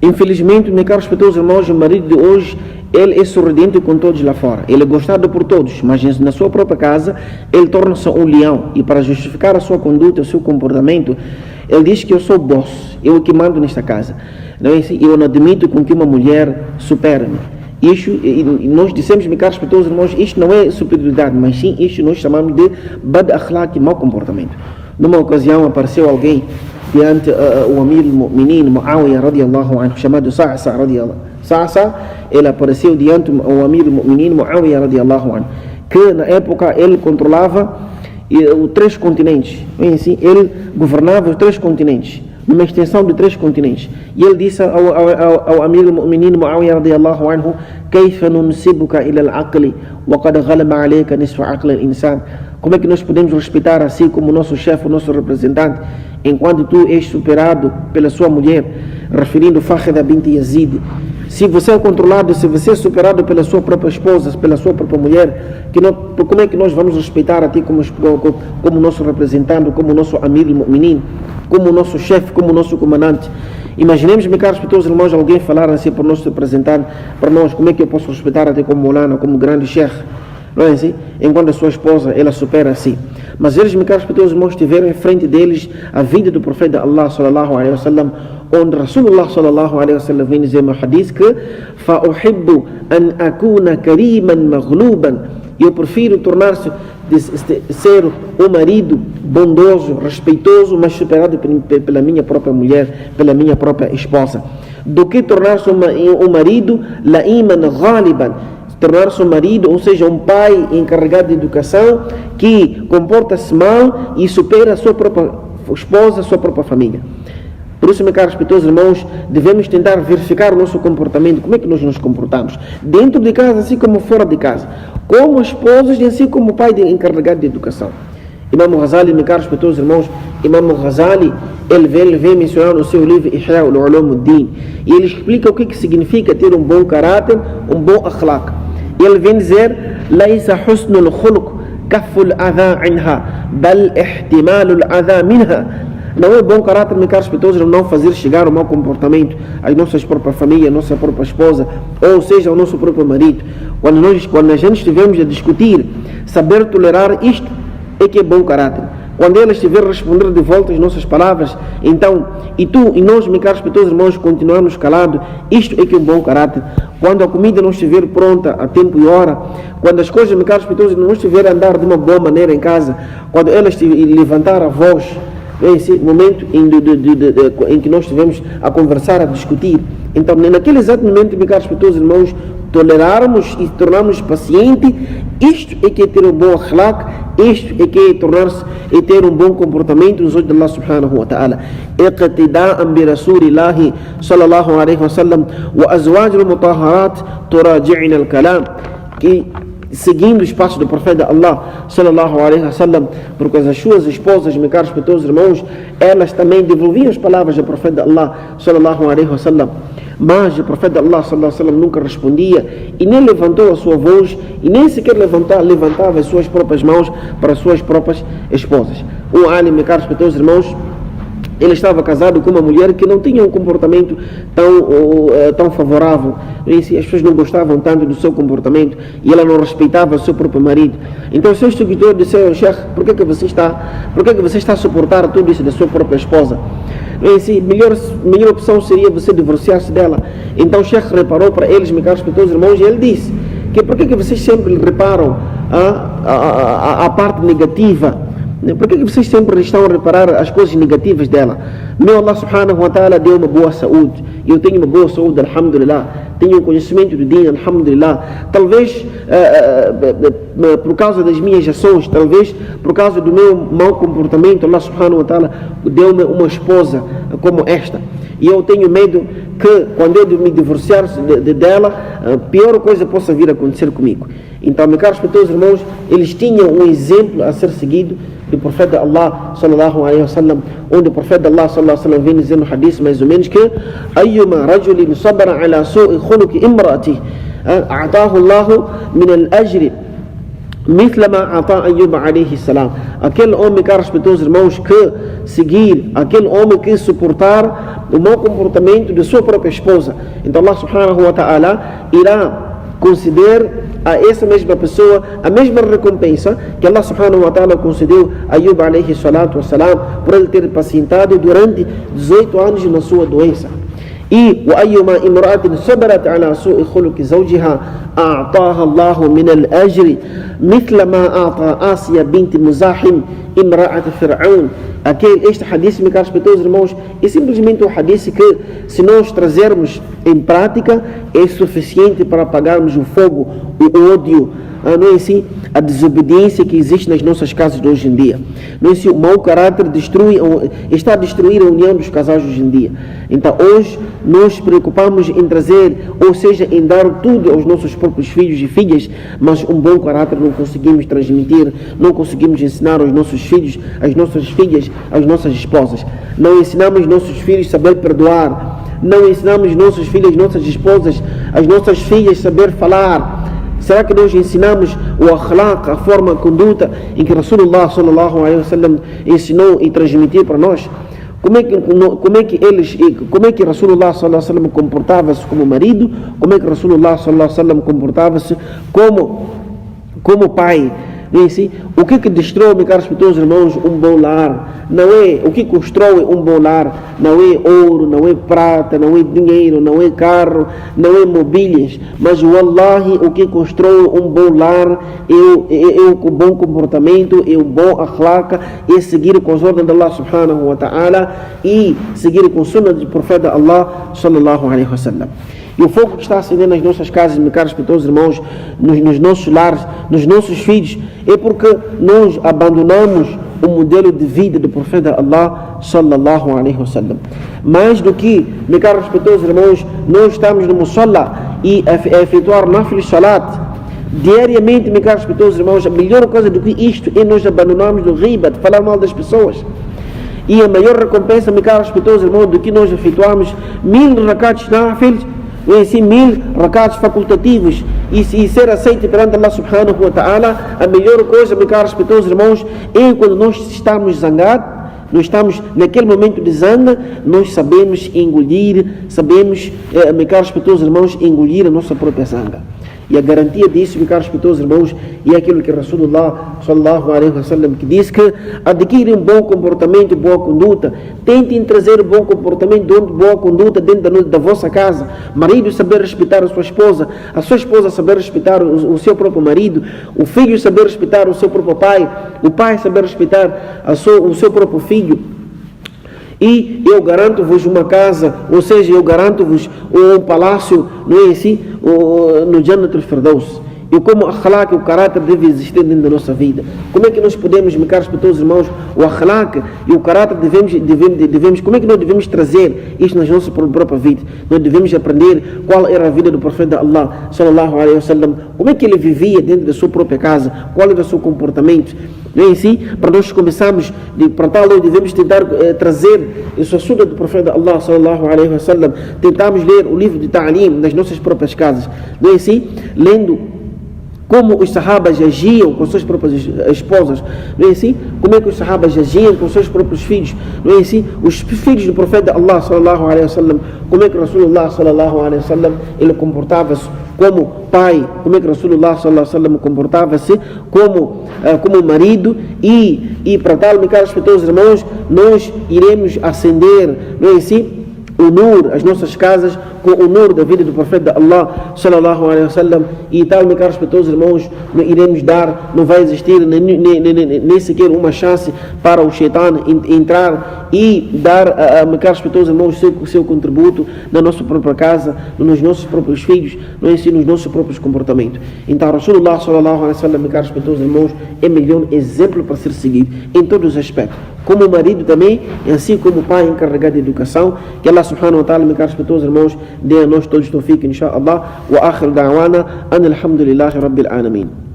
Infelizmente, meus caros respeitos irmãos, o marido de hoje, ele é sorridente com todos lá fora. Ele é gostado por todos, mas na sua própria casa, ele torna-se um leão. E para justificar a sua conduta, o seu comportamento, ele diz que eu sou boss, eu que mando nesta casa. Não é assim? Eu não admito com que uma mulher supere-me. Isto, e nós dissemos, meus caros respeitos irmãos, isto não é superioridade, mas sim isto nós chamamos de bad akhlaq, mau comportamento. Numa ocasião apareceu alguém diante o Amir al-Mu'minin Muawiyah radiallahu anhu, chamado Sa'sa radiallahu anhu. Sa'sa, ele apareceu diante o Amir al-Mu'minin Muawiyah radiallahu anhu, que na época ele controlava os 3 continentes. Assim, ele governava os 3 continentes, numa extensão de 3 continentes. E ele disse ao Amir al-Mu'minin Muawiyah radiallahu anhu: كيف ننسبك إلى العقل وقد غلب عليك نصف عقل الإنسان. Como é que nós podemos respeitar assim como o nosso chefe, o nosso representante, enquanto tu és superado pela sua mulher, referindo Fakhida bint Yazid? Se você é controlado, se você é superado pela sua própria esposa, pela sua própria mulher, como é que nós vamos respeitar a ti como nosso representante, como nosso Amir al-Mu'minin, como nosso chefe, como nosso comandante? Imaginemos, meus caros respeitos irmãos, alguém falar assim para o nosso representante, para nós, como é que eu posso respeitar a ti como Molana, como grande chefe? Não é assim? Enquanto a sua esposa, ela supera assim. Mas eles, meus caros respeitos irmãos, tiveram em frente deles a vida do profeta Allah sallallahu alaihi wasallam, onde Rasulullah sallallahu alaihi wasallam vem dizer no hadith que فَأُحِبُّ أَنْ أَكُونَ كَرِيمًا مَغْلُوبًا. Eu prefiro tornar-se ser um marido bondoso, respeitoso, mas superado pela minha própria mulher, pela minha própria esposa, do que tornar-se um marido la'iman ghaliban, tornar-se um marido, ou seja, um pai encarregado de educação que comporta-se mal e supera a sua própria esposa, a sua própria família. Por isso, meus caros respeitos irmãos, devemos tentar verificar o nosso comportamento, como é que nós nos comportamos, dentro de casa, assim como fora de casa, como esposos e assim como pai encarregado de educação. Imam Ghazali, meus caros respeitos irmãos, Imam Ghazali, ele vem mencionar no seu livro Ihya al-Ulum ad-Din, e ele explica o que significa ter um bom caráter, um bom akhlaq. Ele vem dizer: ليس حسن الخلق كف الأذى عنها بل احتمال الأذى منها. Não é bom caráter, meus caros respeitos, não fazer chegar o mau comportamento às nossas próprias famílias, à nossa própria esposa, ou seja, ao nosso próprio marido. Quando a gente estivermos a discutir, saber tolerar isto é que é bom caráter. Quando ela estiver a responder de volta as nossas palavras, então, e nós, meus caros respeitos irmãos, continuarmos calados, isto é que é um bom caráter. Quando a comida não estiver pronta a tempo e hora, quando as coisas, meus caros respeitos, não estiverem a andar de uma boa maneira em casa, quando ela levantar a voz, esse momento em que nós estivemos a conversar, a discutir, então naquele exato momento, meus caros respeitos irmãos, tolerarmos e tornarmos pacientes, isto é que é ter um bom akhlaq, isto é que é tornar-se e ter um bom comportamento nos olhos de Allah subhanahu wa ta'ala. Iqtida'an bi rasulillahi sallallahu alaihi wa sallam wa azwajul mutahharat turaji'na al-kalam, que seguindo os passos do profeta Allah sallallahu alaihi wa sallam, porque as suas esposas, meus caros respeitos irmãos, elas também devolviam as palavras do profeta Allah sallallahu alaihi wa sallam, mas o profeta Allah sallallahu alaihi wa sallam nunca respondia e nem levantou a sua voz e nem sequer levantava as suas próprias mãos para as suas próprias esposas. O alim, meus caros respeitos irmãos, ele estava casado com uma mulher que não tinha um comportamento tão favorável. As pessoas não gostavam tanto do seu comportamento e ela não respeitava o seu próprio marido. Então o seu instrutor disse: Sheikh, por que você está a suportar tudo isso da sua própria esposa? Melhor opção seria você divorciar-se dela. Então o Sheikh reparou para eles, meus caros respeitos irmãos, e ele disse que por que vocês sempre reparam a parte negativa? Por que vocês sempre estão a reparar as coisas negativas dela? Meu Allah subhanahu wa ta'ala deu uma boa saúde. Eu tenho uma boa saúde, alhamdulillah. Tenho um conhecimento do Din, alhamdulillah. Talvez por causa das minhas ações, talvez por causa do meu mau comportamento, Allah subhanahu wa ta'ala deu-me uma esposa como esta. E eu tenho medo que quando eu me divorciar dela, a pior coisa possa vir a acontecer comigo. Então, meus caros respeitos irmãos, eles tinham um exemplo a ser seguido do profeta Allah sallallahu alaihi wasallam, onde o profeta Allah sallallahu alaihi wasallam vem dizer no hadith mais ou menos que ayyuma rajulin sabara ala su'i khuluqi imra'atihi a'tahu Allahu min al-ajri مثل ما أعطى أيوب عليه السلام. Aquele homem, caros respeitos irmãos, que seguir, aquele homem que suportar o mau comportamento de sua própria esposa. Então Allah subhanahu wa ta'ala irá conceder a essa mesma pessoa a mesma recompensa que Allah subhanahu wa ta'ala concedeu a Ayub alayhi salatu wassalam por ele ter pacientado durante 18 anos na sua doença. E وأيما امرأة صبرت على سوء خلق زوجها أعطاها الله من الأجر مثل ما أعطى آسيا بنت مزاحم امرأة فرعون. Este hadith, meus caros respeitos irmãos, é simplesmente um hadith que, se nós trazermos em prática, é suficiente para apagarmos o fogo, o ódio, não é assim? A desobediência que existe nas nossas casas de hoje em dia. Não é assim? O mau caráter está a destruir a união dos casais hoje em dia. Então hoje nós preocupamos em trazer, ou seja, em dar tudo aos nossos próprios filhos e filhas, mas um bom caráter não conseguimos transmitir, não conseguimos ensinar aos nossos filhos, às nossas filhas, às nossas esposas. Não ensinamos nossos filhos a saber perdoar, não ensinamos nossos filhos, nossas esposas, as nossas filhas a saber falar. Será que nós ensinamos o akhlaq, a forma, a conduta em que Rasulullah sallallahu alaihi wasallam ensinou e transmitiu para nós? Como é que Rasulullah sallallahu alaihi wasallam comportava-se como marido? Como é que Rasulullah sallallahu alaihi wasallam comportava-se como pai? Não é assim? O que destrói, meus caros irmãos, um bom lar? Não é o que constrói um bom lar, não é ouro, não é prata, não é dinheiro, não é carro, não é mobílias, mas wallahi, o que constrói um bom lar é o bom comportamento, é o bom akhlaq, é seguir com as ordens de Allah subhanahu wa ta'ala e seguir com o sunnah do profeta Allah sallallahu alaihi wasallam. E o fogo que está acendendo nas nossas casas, meus caros respeitos irmãos, nos nossos lares, nos nossos filhos, é porque nós abandonamos o modelo de vida do profeta Allah sallallahu alaihi wasallam. Mais do que, meus caros respeitos irmãos, nós estamos no musalla e a efetuar nafil salat diariamente, meus caros respeitos irmãos, a melhor coisa do que isto é nós abandonarmos do riba, de falar mal das pessoas. E a maior recompensa, meus caros respeitos irmãos, do que nós efetuarmos 1000 rakats nafil, e assim 1000 rakats facultativos e ser aceito perante Allah subhanahu wa ta'ala. A melhor coisa, meus caros respeitos irmãos, é quando nós estamos zangados, nós estamos naquele momento de zanga, nós sabemos engolir, meus caros respeitos irmãos, engolir a nossa própria zanga. E a garantia disso, meus caros respeitos irmãos, é aquilo que Rasulullah sallallahu alaihi wasallam que diz que adquirem bom comportamento e boa conduta. Tentem trazer bom comportamento e boa conduta dentro da vossa casa. Marido saber respeitar a sua esposa saber respeitar o seu próprio marido, o filho saber respeitar o seu próprio pai, o pai saber respeitar o seu próprio filho. E eu garanto-vos uma casa, ou seja, eu garanto-vos um palácio, não é assim? No Jannatul Firdaus. E como akhlaq, o caráter deve existir dentro da nossa vida. Como é que nós podemos, meus caros respeitos irmãos, o akhlaq e o caráter devemos, como é que nós devemos trazer isto nas nossas próprias vidas? Nós devemos aprender qual era a vida do profeta Allah sallallahu alaihi wasallam, como é que ele vivia dentro da sua própria casa, qual era o seu comportamento. Não é assim? Para nós começarmos, para tal, nós devemos tentar trazer esse assunto do profeta Allah sallallahu alaihi wasallam, tentarmos ler o livro de Ta'lim nas nossas próprias casas. Não é assim? Lendo como os sahabas agiam com suas próprias esposas, não é assim? Como é que os sahabas agiam com seus próprios filhos, não é assim? Os filhos do profeta Allah sallallahu alaihi wasallam, como é que Rasulullah sallallahu alaihi wasallam ele comportava-se como pai, como é que Rasulullah sallallahu alaihi wasallam comportava-se como marido e para tal, meus caros respeitos irmãos, nós iremos acender, não é assim? O nur, as nossas casas, com o nur da vida do profeta Allah sallallahu alaihi wasallam, e tal, meus caros respeitos irmãos, não iremos dar, não vai existir nem sequer uma chance para o shaitan entrar e dar, meus caros respeitos irmãos, o seu contributo na nossa própria casa, nos nossos próprios filhos, não é assim, nos nossos próprios comportamentos. Então Rasulullah sallallahu alaihi wasallam, meus caros respeitos irmãos, é melhor exemplo para ser seguido em todos os aspectos. Como marido também, assim como pai encarregado de educação, que Allah subhanahu wa ta'ala, meus caros respeitos irmãos, dê a nós todos tawfiq, inshaAllah, wa akhir da'wana, anilhamdulillahi rabbil alamin.